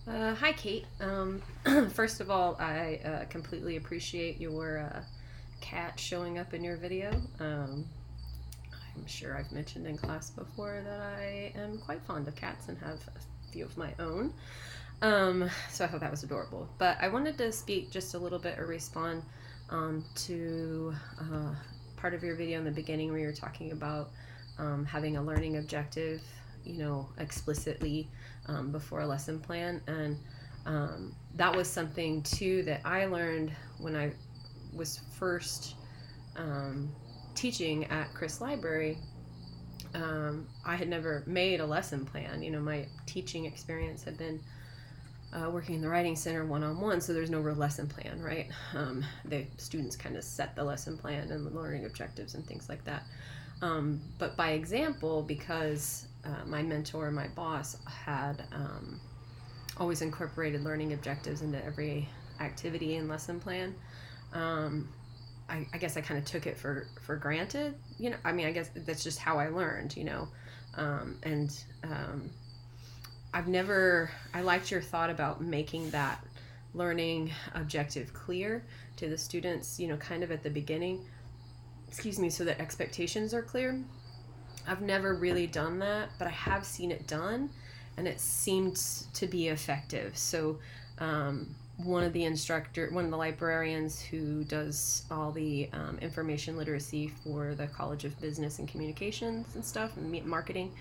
Hi, Kate. First of all, I completely appreciate your cat showing up in your video. I'm sure I've mentioned in class before that I am quite fond of cats and have a few of my own. So I thought that was adorable. But I wanted to speak just a little bit or respond to part of your video in the beginning where you're talking about having a learning objective, explicitly before a lesson plan. And that was something too that I learned when I was first teaching at Chris Library. I had never made a lesson plan. My teaching experience had been working in the Writing Center one-on-one, so there's no real lesson plan, right? The students kind of set the lesson plan and the learning objectives and things like that. But by example, because my mentor, my boss, had always incorporated learning objectives into every activity and lesson plan. I guess I kind of took it for granted. I guess that's just how I learned. And I liked your thought about making that learning objective clear to the students, kind of at the beginning, so that expectations are clear. I've never really done that, but I have seen it done, and it seemed to be effective. So, one of the librarians who does all the information literacy for the College of Business and Communications and stuff, and marketing,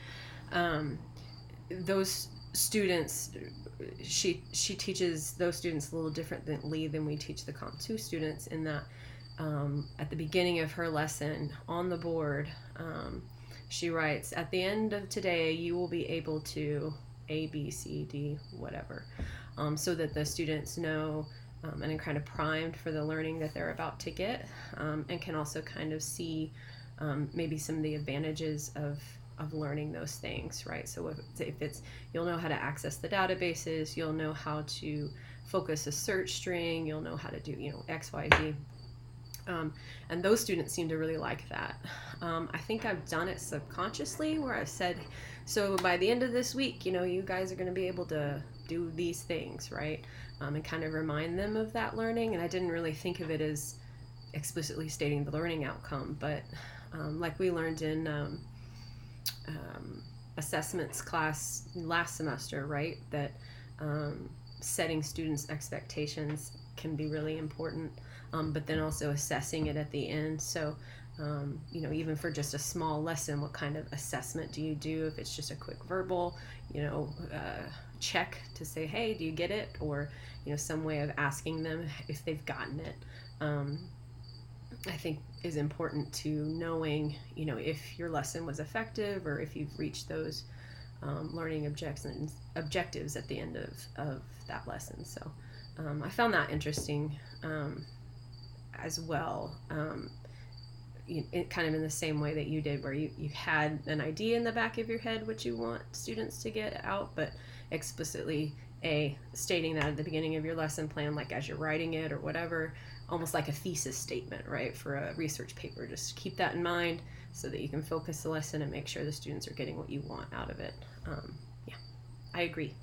those students, she teaches those students a little differently than we teach the Comp 2 students, in that at the beginning of her lesson on the board, she writes, "At the end of today, you will be able to A, B, C, D, whatever," so that the students know and are kind of primed for the learning that they're about to get, and can also kind of see maybe some of the advantages of learning those things, right? So if it's, you'll know how to access the databases, you'll know how to focus a search string, you'll know how to do, X, Y, Z. And those students seem to really like that. I think I've done it subconsciously where I've said, so by the end of this week, you guys are going to be able to do these things, right? And kind of remind them of that learning. And I didn't really think of it as explicitly stating the learning outcome, but like we learned in assessments class last semester, right? That setting students' expectations can be really important, but then also assessing it at the end. So, even for just a small lesson, what kind of assessment do you do? If it's just a quick verbal, check to say, hey, do you get it? Or, some way of asking them if they've gotten it. I think is important to knowing, if your lesson was effective or if you've reached those learning objectives at the end of that lesson. So I found that interesting as well. Kind of in the same way that you did, where you had an idea in the back of your head what you want students to get out, but explicitly stating that at the beginning of your lesson plan, like as you're writing it or whatever, almost like a thesis statement, right, for a research paper. Just keep that in mind so that you can focus the lesson and make sure the students are getting what you want out of it. Yeah, I agree.